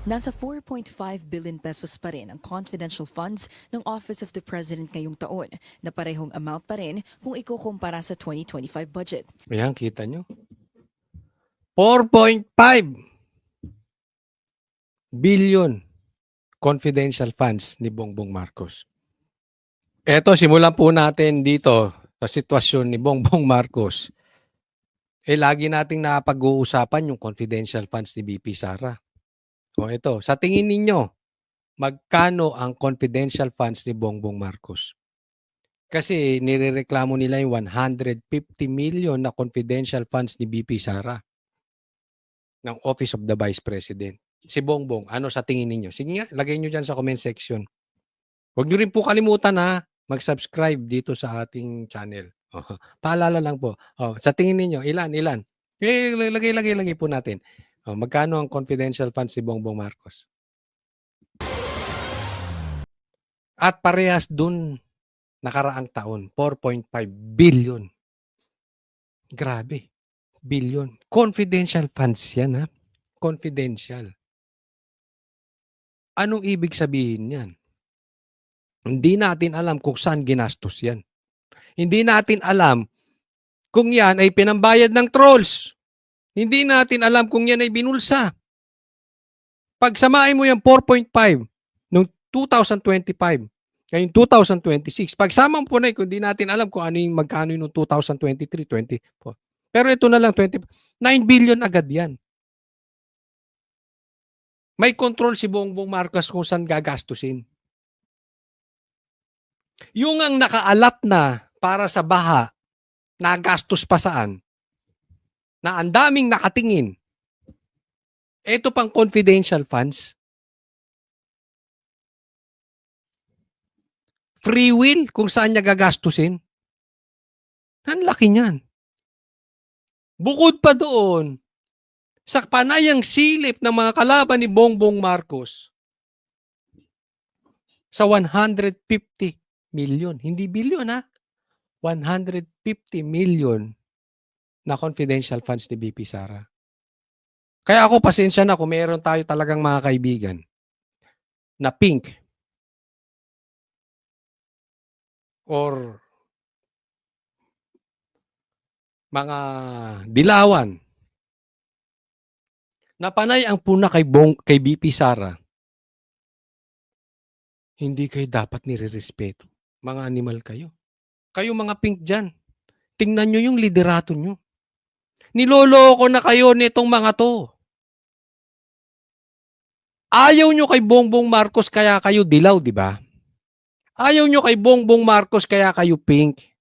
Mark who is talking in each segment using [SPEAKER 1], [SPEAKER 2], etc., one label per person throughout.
[SPEAKER 1] Nasa 4.5 billion pesos pa rin ang confidential funds ng Office of the President ngayong taon, na parehong amount pa rin kung ikukumpara sa 2025 budget.
[SPEAKER 2] Ayan, kita nyo. 4.5 billion confidential funds ni Bongbong Marcos. Eto, simulan po natin dito sa sitwasyon ni Bongbong Marcos. Lagi nating napag-uusapan yung confidential funds ni BP Sara. O ito, sa tingin ninyo, magkano ang confidential funds ni Bongbong Marcos? Kasi nirereklamo nila yung 150 million na confidential funds ni BP Sara ng Office of the Vice President. Si Bongbong, ano sa tingin ninyo? Sige nga, lagay nyo dyan sa comment section. Huwag nyo rin po kalimutan mag-subscribe dito sa ating channel. Paalala lang po. Sa tingin ninyo, ilan? Lagay po natin. Magkano ang confidential funds ni Bongbong Marcos? At parehas dun nakaraang taon, 4.5 billion. Grabe. Billion. Confidential funds yan, ha? Confidential. Anong ibig sabihin yan? Hindi natin alam kung saan ginastos yan. Hindi natin alam kung yan ay pinambayad ng trolls. Hindi natin alam kung yan ay binulsa. Pagsamain mo yung 4.5 noong 2025, ngayon 2026, pagsama mo po na kung hindi natin alam kung ano yung magkano yung 2023, 24. Pero ito na lang, 9 billion agad yan. May control si Bongbong Marcos kung saan gagastusin. Yung ang nakaalat na para sa baha, nagastos pa saan, na ang daming nakatingin, ito pang confidential funds, free will kung saan niya gagastusin. Ang laki niyan. Bukod pa doon, sa panayang silip ng mga kalaban ni Bongbong Marcos, sa 150 million, hindi billion 150 million na confidential funds ni BP Sara. Kaya ako, pasensya na kung meron tayo talagang mga kaibigan na pink or mga dilawan na panay ang puna kay BP Sara, hindi kayo dapat nire-respeto. Mga animal kayo. Kayo mga pink dyan, tingnan nyo yung liderato nyo. Niloloko na kayo nitong mga to. Ayaw nyo kay Bongbong Marcos kaya kayo dilaw, di ba? Ayaw nyo kay Bongbong Marcos kaya kayo pink.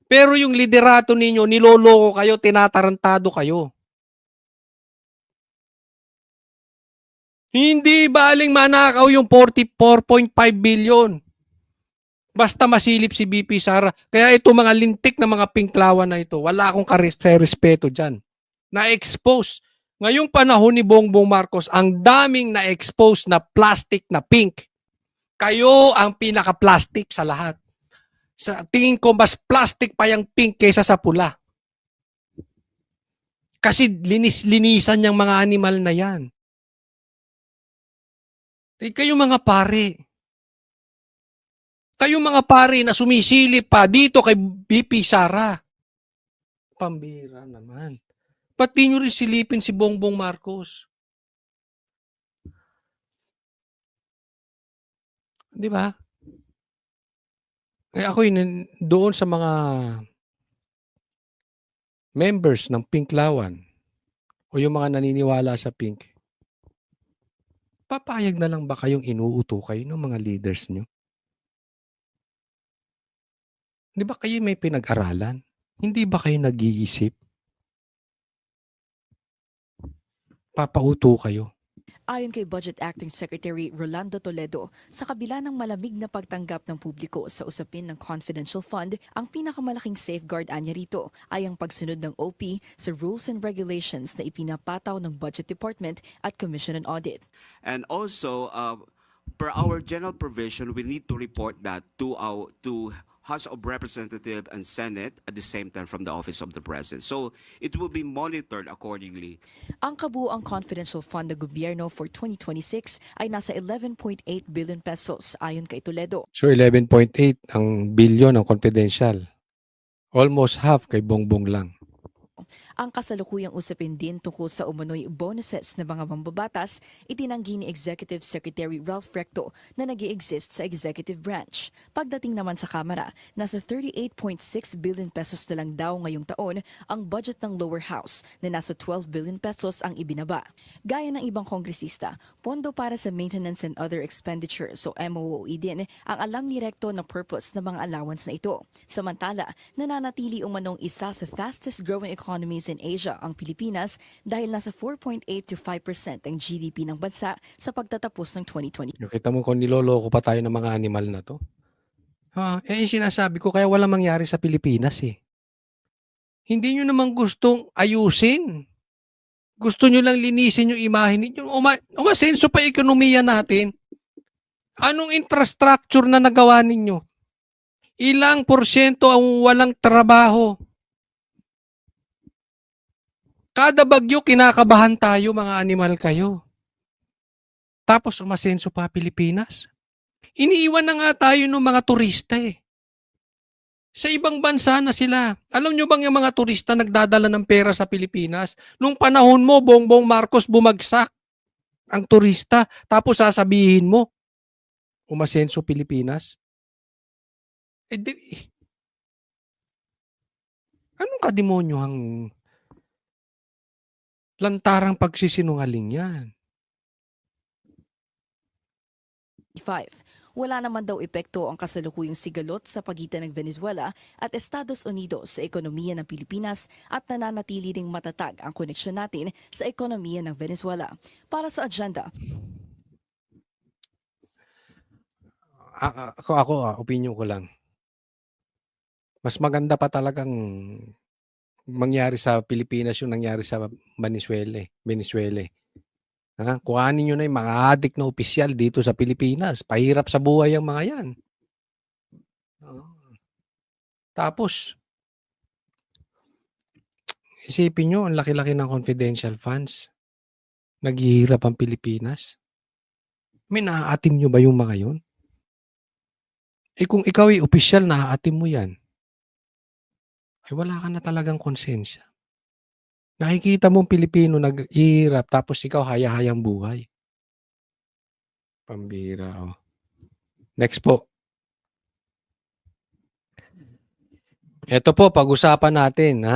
[SPEAKER 2] Pero yung liderato ninyo, niloloko kayo, tinatarantado kayo. Hindi baling manakaw yung 44.5 billion. Basta masilip si BP Sara. Kaya ito mga lintik na mga pinklawan na ito, wala akong respeto dyan. Na-expose. Ngayong panahon ni Bongbong Marcos, ang daming na-expose na plastic na pink. Kayo ang pinaka-plastic sa lahat. Sa tingin ko, mas plastic pa yung pink kaysa sa pula. Kasi linisan yung mga animal na yan. Kayo mga pare. Kayo mga pare na sumisilip pa dito kay BP Sara. Pambira naman. Ba't di nyo rin silipin si Bongbong Marcos? Di ba? Ako doon sa mga members ng Pinklawan o yung mga naniniwala sa Pink, papayag na lang ba kayong inuuto kayo ng mga leaders nyo? Di ba kayo may pinag-aralan? Hindi ba kayo nag-iisip? Papauto kayo.
[SPEAKER 1] Ayon kay Budget Acting Secretary Rolando Toledo, sa kabila ng malamig na pagtanggap ng publiko sa usapin ng confidential fund, ang pinakamalaking safeguard anya rito ay ang pagsunod ng OP sa rules and regulations na ipinapataw ng Budget Department at Commission on Audit.
[SPEAKER 3] And also, per our general provision, we need to report that to House of Representatives and Senate at the same time from the Office of the President. So it will be monitored accordingly.
[SPEAKER 1] Ang kabuuang confidential fund ng gobyerno for 2026 ay nasa 11.8 billion pesos ayon kay Toledo.
[SPEAKER 2] So 11.8 ang bilyon ng confidential. Almost half kay Bongbong lang.
[SPEAKER 1] Ang kasalukuyang usapin din tungkol sa umano'y bonuses ng mga mambabatas, itinanggi ni Executive Secretary Ralph Recto na nag-i-exist sa executive branch. Pagdating naman sa Kamara, nasa 38.6 billion pesos na lang daw ngayong taon ang budget ng lower house na nasa 12 billion pesos ang ibinaba. Gaya ng ibang kongresista, pondo para sa maintenance and other expenditures o MOOE din ang alam ni Recto na purpose ng mga allowance na ito. Samantala, nananatili umanong isa sa fastest growing economies in Asia ang Pilipinas dahil nasa 4.8 to 5% ang GDP ng bansa sa pagtatapos ng 2020.
[SPEAKER 2] Kita mo kung niloloko pa tayo ng mga animal na to. Yung sinasabi ko, kaya walang mangyari sa Pilipinas eh. Hindi nyo naman gustong ayusin. Gusto nyo lang linisin yung imahe ninyo. Umasenso pa ekonomiya natin. Anong infrastructure na nagawa ninyo? Ilang porsyento ang walang trabaho? Kada bagyo, kinakabahan tayo, mga animal kayo. Tapos umasenso pa Pilipinas. Iniiwan na nga tayo ng mga turista eh. Sa ibang bansa na sila. Alam nyo bang yung mga turista nagdadala ng pera sa Pilipinas? Nung panahon mo, Bongbong Marcos, bumagsak ang turista. Tapos sasabihin mo, umasenso Pilipinas? Anong kademonyohang lantarang pagsisinungaling yan?
[SPEAKER 1] 5. Wala naman daw epekto ang kasalukuyang sigalot sa pagitan ng Venezuela at Estados Unidos sa ekonomiya ng Pilipinas at nananatili ring matatag ang koneksyon natin sa ekonomiya ng Venezuela. Para sa agenda,
[SPEAKER 2] opinion ko lang. Mas maganda pa talagang mangyari sa Pilipinas yung nangyari sa Venezuela. Kuhanin nyo na yung mga adik na opisyal dito sa Pilipinas. Pahirap sa buhay ang mga yan. Tapos, isipin nyo, ang laki-laki ng confidential funds. Naghihirap ang Pilipinas. May naaatim nyo ba yung mga yun? Kung ikaw ay opisyal, naaatim mo yan. Ay wala ka na talagang konsensya. Nakikita mong Pilipino naghihirap tapos ikaw haya-hayang buhay. Pambira, oh. Next po. Ito po, pag-usapan natin.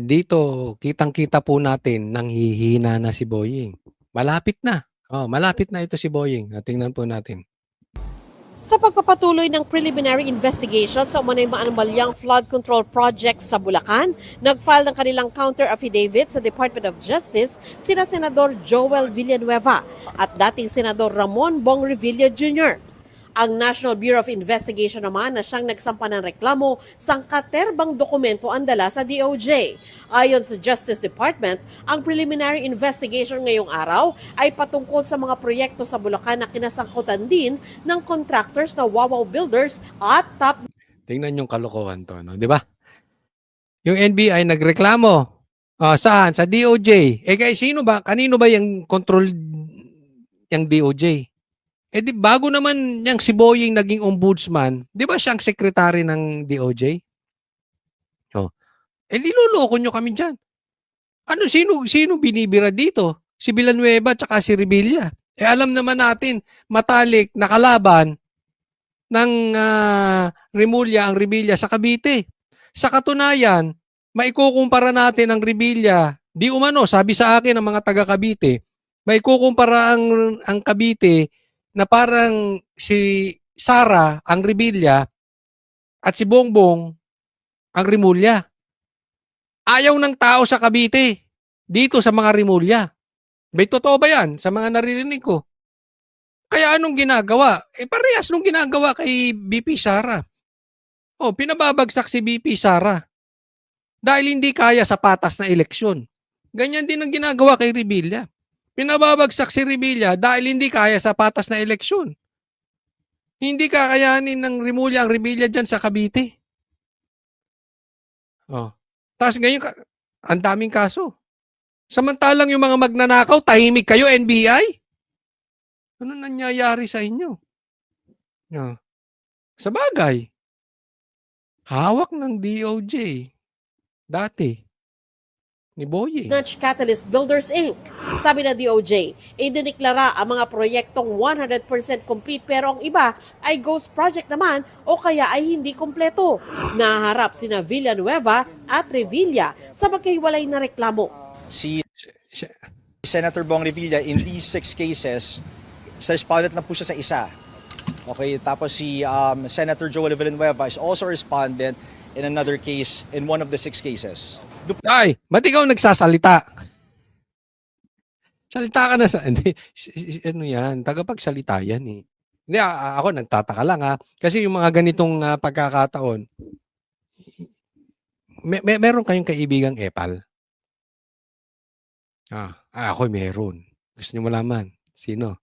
[SPEAKER 2] Dito, kitang-kita po natin, nanghihina na si Boying. Malapit na. Malapit na ito si Boying. Tingnan po natin.
[SPEAKER 4] Sa pagpapatuloy ng preliminary investigation sa umano'y maanumalyang flood control projects sa Bulacan, nag-file ng kanilang counter-affidavit sa Department of Justice sina Senador Joel Villanueva at dating Senador Ramon Bong Revilla Jr. Ang National Bureau of Investigation naman na siyang nagsampa ng reklamo, sangkaterbang dokumento ang dala sa DOJ. Ayon sa Justice Department, ang preliminary investigation ngayong araw ay patungkol sa mga proyekto sa Bulacan na kinasangkutan din ng contractors na Wawaw Builders at Top.
[SPEAKER 2] Tingnan yung kalokohan to, no? Di ba? Yung NBI nagreklamo. Saan? Sa DOJ. Kaya kanino ba yung control yung DOJ? Di bago naman yung si Boying naging ombudsman, di ba siyang sekretary ng DOJ? Niloloko nyo kami dyan. Sino binibira dito? Si Villanueva at si Revilla. Alam naman natin, matalik na kalaban ng Remulla ang Revilla sa Cavite. Sa katunayan, maikukumpara natin ang Revilla, di umano, sabi sa akin ng mga taga Cavite, maikukumpara ang Cavite na parang si Sara ang Revilla at si Bongbong ang Remulla. Ayaw ng tao sa Cavite dito sa mga Remulla. May totoo ba yan sa mga naririnig ko? Kaya anong ginagawa? Parehas nung ginagawa kay BP Sara. Pinababagsak si BP Sara dahil hindi kaya sa patas na eleksyon. Ganyan din ang ginagawa kay Revilla. Pinababagsak si Revilla dahil hindi kaya sa patas na eleksyon. Hindi kakayanin ng Rimulya ang Rebilla dyan sa Cavite. Oh. Tapos ngayon, ang daming kaso. Samantalang yung mga magnanakaw, tahimik kayo, NBI? Ano nangyayari sa inyo? Oh. Sa bagay, hawak ng DOJ dati ni Boying.
[SPEAKER 4] Nudge Catalyst Builders Inc. Sabi na DOJ, idiniklara ang mga proyektong 100% complete pero ang iba ay ghost project naman o kaya ay hindi kompleto. Naharap sina Villanueva at Revilla sa magkahiwalay na reklamo.
[SPEAKER 5] Si
[SPEAKER 2] Siya-
[SPEAKER 5] Senator Bong Revilla, in these 6 cases, sa respondent na po siya sa isa. Okay, tapos si Senator Joel Villanueva is also respondent in another case in one of the 6 cases.
[SPEAKER 2] Ay, ba't ikaw nagsasalita? Salita ka na sa... Hindi, ano yan, tagapagsalita yan eh. Hindi, ako nagtataka lang ha. Kasi yung mga ganitong pagkakataon, meron kayong kaibigang epal? Ako meron. Gusto niyo malaman? Sino?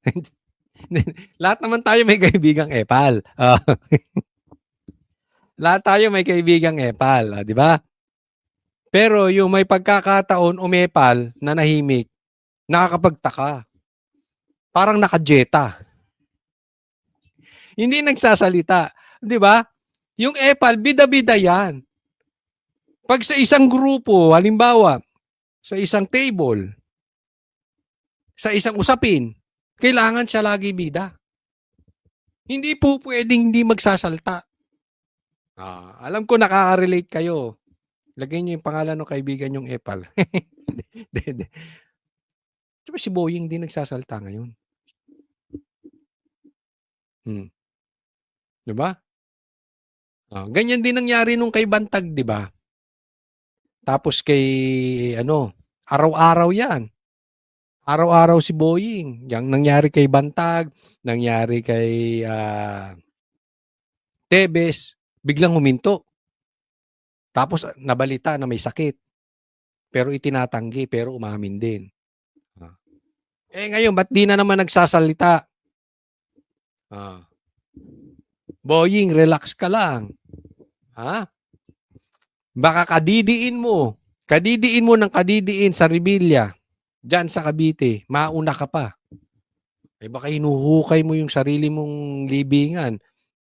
[SPEAKER 2] Lahat naman tayo may kaibigang epal. Lahat tayo may kaibigang epal, di ba? Pero yung may pagkakataon umepal na nahimik, nakakapagtaka. Parang nakajeta. Hindi nagsasalita. Di ba? Yung epal, bida-bida yan. Pag sa isang grupo, halimbawa, sa isang table, sa isang usapin, kailangan siya lagi bida. Hindi po pwedeng hindi magsasalta. Alam ko nakaka-relate kayo. Lagay niyo yung pangalan ng kaibigan yung epal. Hindi. Diba si Boying hindi nagsasalta ngayon? Diba? Ganyan din nangyari nung kay Bantag, diba? Tapos kay, araw-araw yan. Araw-araw si Boying. Yang nangyari kay Bantag, nangyari kay Tebes, biglang huminto. Tapos nabalita na may sakit. Pero itinatanggi, pero umamin din. Ngayon, ba't di na naman nagsasalita? Boying, relax ka lang. Baka kadidiin mo ng kadidiin sa Revilla, dyan sa Cavite, mauna ka pa. Baka hinuhukay mo yung sarili mong libingan.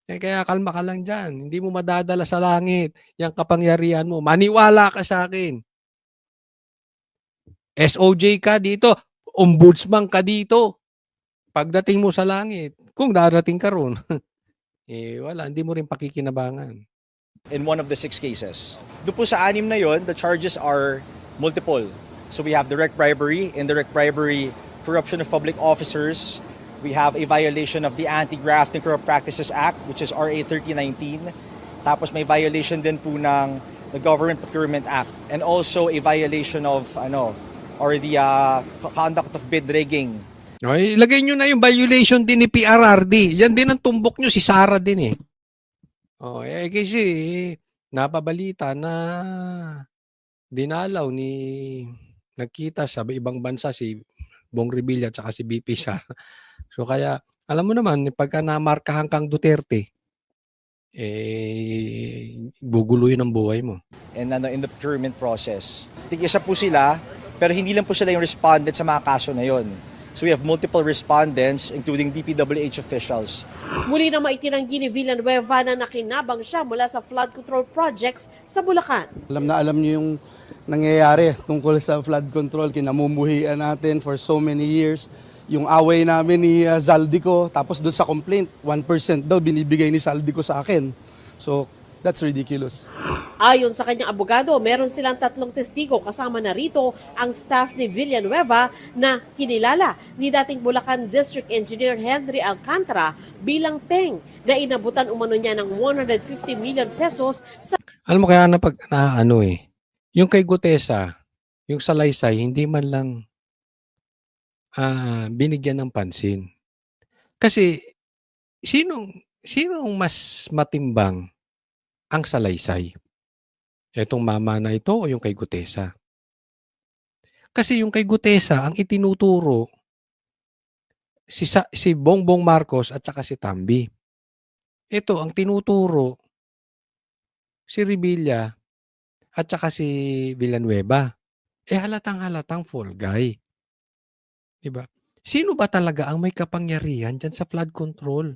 [SPEAKER 2] Kaya kalma ka lang dyan. Hindi mo madadala sa langit yung kapangyarihan mo. Maniwala ka sa akin. SOJ ka dito. Ombudsman ka dito. Pagdating mo sa langit, kung darating ka ron, wala, hindi mo rin pakikinabangan.
[SPEAKER 5] In one of the 6 cases. Doon po sa 6 na yon, the charges are multiple. So we have direct bribery, indirect bribery, corruption of public officers. We have a violation of the Anti-Graft and Corrupt Practices Act, which is RA 3019. Tapos may violation din po ng the Government Procurement Act, and also a violation of or the conduct of bid rigging.
[SPEAKER 2] Ilagay nyo na yung violation din ni PRRD. Yan din ang tumbok nyo, si Sara din eh. Kasi napabalita na dinalaw nagkita sa ibang bansa si Bong Revilla at saka si BP Sara. So kaya, alam mo naman, pagka namarkahan kang Duterte, guguluhin ang buhay mo.
[SPEAKER 5] And in the procurement process. Tig-isa po sila, pero hindi lang po sila yung respondent sa mga kaso na yon. So we have multiple respondents, including DPWH officials.
[SPEAKER 4] Muli na maitinanggi ni Villanueva na nakinabang siya mula sa flood control projects sa Bulacan.
[SPEAKER 6] Alam niyo yung nangyayari tungkol sa flood control, kinamumuhian natin for so many years. Yung away namin ni Zaldico, tapos doon sa complaint, 1% daw binibigay ni Zaldico sa akin. So, that's ridiculous.
[SPEAKER 4] Ayon sa kanyang abogado, meron silang 3 testigo kasama na rito ang staff ni Villanueva na kinilala ni dating Bulacan District Engineer Henry Alcantara bilang peng na inabutan umano niya ng 150 million pesos sa
[SPEAKER 2] Alam mo kaya yung kay Gutesa, yung salaysay, hindi man lang binigyan ng pansin. Kasi sinong mas matimbang ang salaysay? Etong mama na ito o yung kay Gutesa? Kasi yung kay Gutesa, ang itinuturo si Bongbong Marcos at saka si Tambi. Ito ang tinuturo si Revilla at saka si Villanueva. Halatang-halatang fall guy. 'Di ba? Sino ba talaga ang may kapangyarihan diyan sa flood control?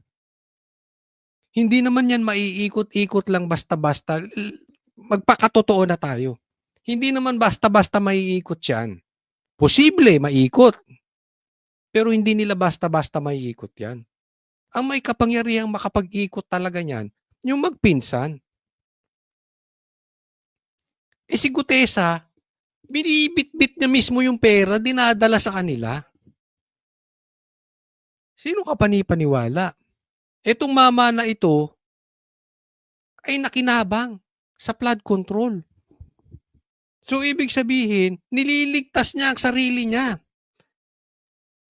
[SPEAKER 2] Hindi naman 'yan maiikot-ikot lang basta-basta. Magpakatotoo na tayo. Hindi naman basta-basta maiikot 'yan. Posible maikot, pero hindi nila basta-basta maiikot 'yan. Ang may kapangyarihang makapag-ikot talaga niyan, yung magpinsan. Si Gutesa, binibitbit niya mismo yung pera, dinadala sa kanila. Sino ka panipaniwala? Etong mama na ito ay nakinabang sa flood control. So ibig sabihin, nililigtas niya ang sarili niya.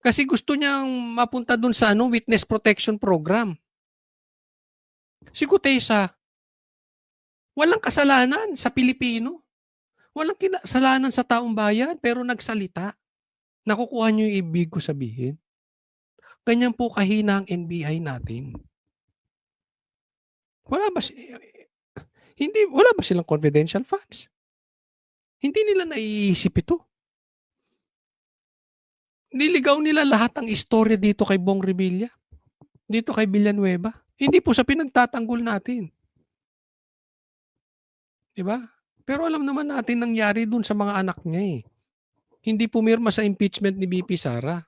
[SPEAKER 2] Kasi gusto niyang mapunta dun sa witness protection program. Si Gutesa, walang kasalanan sa Pilipino. Walang kasalanan sa taong bayan, pero nagsalita. Nakukuha niyo yung ibig ko sabihin? Ganyan po kahina ang NBI natin. Wala ba silang confidential funds? Hindi nila naiisip ito. Niligaw nila lahat ang istorya dito kay Bong Revilla. Dito kay Villanueva. Hindi po sa pinagtatanggol natin. 'Di ba? Pero alam naman natin nangyari dun sa mga anak niya eh. Hindi pumirma sa impeachment ni BP Sara.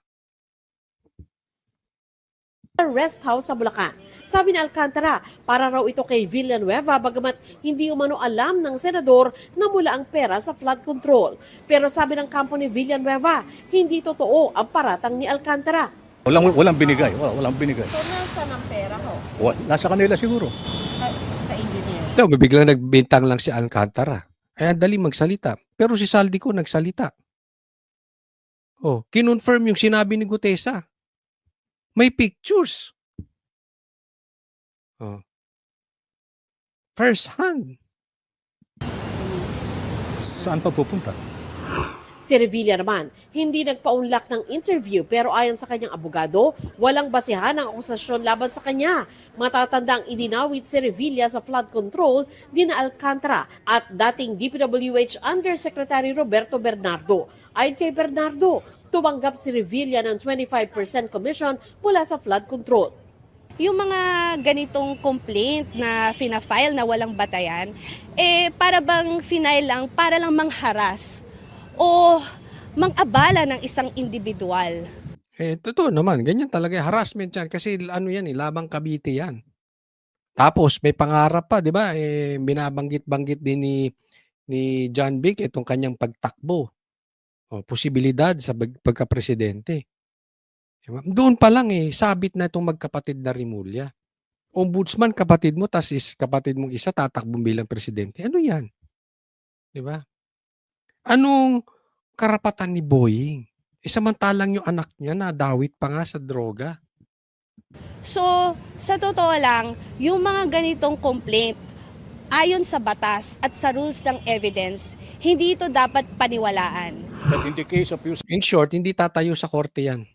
[SPEAKER 4] Rest house sa Bulacan. Sabi ni Alcantara, para raw ito kay Villanueva bagamat hindi umano alam ng senador na mula ang pera sa flood control. Pero sabi ng kampo ni Villanueva, hindi totoo ang paratang ni Alcantara.
[SPEAKER 7] Walang binigay. Walang binigay.
[SPEAKER 8] So, nasaan ang pera ko?
[SPEAKER 7] Nasa kanila siguro.
[SPEAKER 8] Sa engineer.
[SPEAKER 2] Ito, biglang nagbintang lang si Alcantara. Ang dali magsalita. Pero si Saldico nagsalita. Kinonfirm yung sinabi ni Gutesa. May pictures. First hand.
[SPEAKER 7] Saan pa pupunta?
[SPEAKER 4] Si Revilla naman, hindi nagpaunlak ng interview pero ayon sa kanyang abogado, walang basihan ang akusasyon laban sa kanya. Matatandang idinawit si Revilla sa flood control din na Alcantara at dating DPWH Undersecretary Roberto Bernardo. Ayon kay Bernardo, tumanggap si Revilla ng 25% commission mula sa flood control.
[SPEAKER 9] Yung mga ganitong complaint na fina-file na walang batayan, para bang final lang, para lang mangharas o mangabala ng isang individual.
[SPEAKER 2] Totoo naman. Ganyan talaga. Harassment yan. Kasi yan labang Cavite yan. Tapos may pangarap pa, di ba? Binabanggit-banggit din ni John Vic itong kanyang pagtakbo. Posibilidad sa pagka-presidente. Diba? Doon pa lang sabit na itong magkapatid na Rimulya. Ombudsman, kapatid mo, tas kapatid mong isa tatakbo bilang presidente. Ano yan? Di ba? Anong karapatan ni Boying? Samantalang yung anak niya nadawit pa nga sa droga.
[SPEAKER 9] So, sa totoo lang, yung mga ganitong complaint, ayon sa batas at sa rules ng evidence, hindi ito dapat paniwalaan.
[SPEAKER 7] But in the case of use
[SPEAKER 2] In short, hindi tatayo sa korte yan.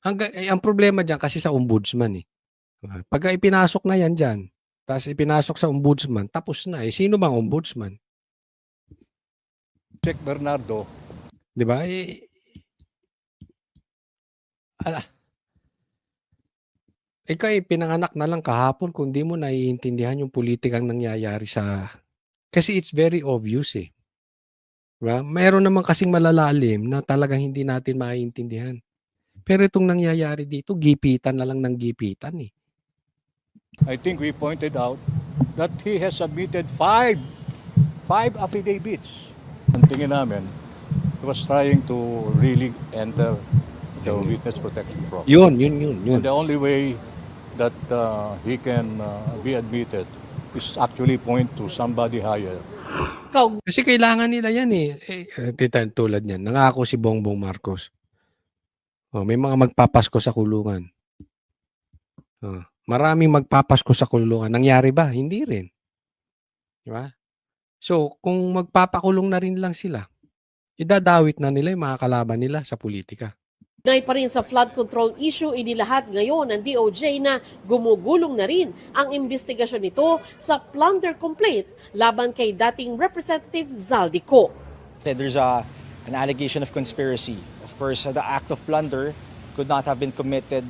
[SPEAKER 2] Ang problema dyan kasi sa ombudsman Pagka ipinasok na yan dyan, tapos ipinasok sa ombudsman, tapos na Sino bang ombudsman?
[SPEAKER 7] Check Bernardo,
[SPEAKER 2] Di ba? Ikaw pinanganak na lang kahapon kung di mo naiintindihan yung politikang nangyayari kasi it's very obvious Diba? Mayroon naman kasing malalalim na talagang hindi natin maiintindihan. Pero itong nangyayari dito, gipitan na lang ng gipitan
[SPEAKER 7] I think we pointed out that he has submitted five affidavits. Ang tingin namin, he was trying to really enter the witness protection program.
[SPEAKER 2] Yun.
[SPEAKER 7] And the only way that he can be admitted is actually point to somebody higher.
[SPEAKER 2] Kasi kailangan nila yan tulad niyan, nangako si Bongbong Marcos. May mga magpapasko sa kulungan. Maraming magpapasko sa kulungan. Nangyari ba? Hindi rin. Di ba? So, kung magpapakulong na rin lang sila, idadawit na nila yung mga kalaban nila sa politika.
[SPEAKER 4] Nay pa rin sa flood control issue, inilahat ngayon ng DOJ na gumugulong na rin ang investigasyon nito sa plunder complaint laban kay dating Representative Zaldico.
[SPEAKER 5] There's an allegation of conspiracy. Of course, the act of plunder could not have been committed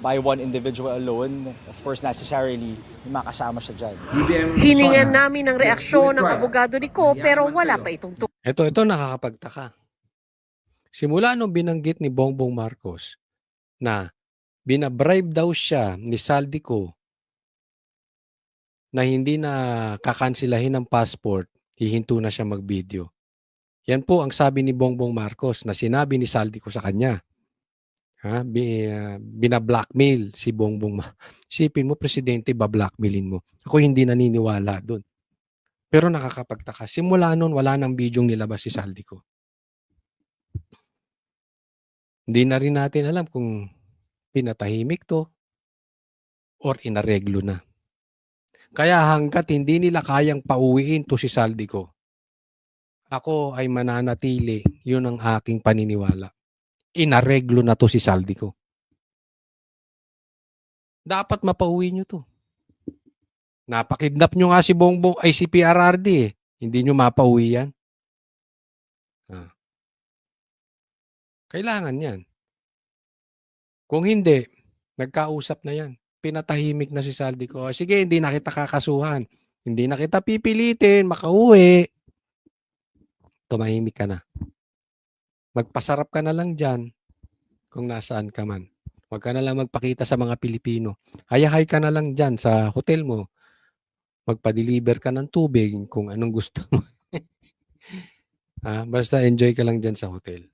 [SPEAKER 5] by one individual alone. Of course, necessarily, may makasama siya dyan.
[SPEAKER 4] Hiningan namin ng reaksyon ng abogado ni Ko pero wala pa itong
[SPEAKER 2] Ito nakakapagtaka. Simula nung binanggit ni Bongbong Marcos na binabribe daw siya ni Zaldico na hindi na kakansilahin ng passport, hihinto na siya mag-video. Yan po ang sabi ni Bongbong Marcos na sinabi ni Zaldico sa kanya. Bina-blackmail si Bongbong. Isipin mo, presidente, ba-blackmailin mo. Ako hindi naniniwala doon. Pero nakakapagtaka. Simula noon, wala nang bidyong nilabas si Zaldico. Hindi na rin natin alam kung pinatahimik to or inareglo na. Kaya hanggat hindi nila kayang pauwiin to si Zaldico, ako ay mananatili. Yun ang aking paniniwala. Inareglo na to si Zaldico. Dapat mapauwi nyo to. Napakidnap nyo nga si Bongbong ay si PRRD eh. Hindi nyo mapauwi yan. Kailangan yan. Kung hindi, nagkausap na yan. Pinatahimik na si Zaldico. Sige, hindi na kita kakasuhan. Hindi na kita pipilitin, makauwi. Tumahimik ka na. Magpasarap ka na lang dyan kung nasaan ka man. Huwag ka na lang magpakita sa mga Pilipino. Hayahay ka na lang dyan sa hotel mo. Magpa-deliver ka ng tubig kung anong gusto mo. Basta enjoy ka lang dyan sa hotel.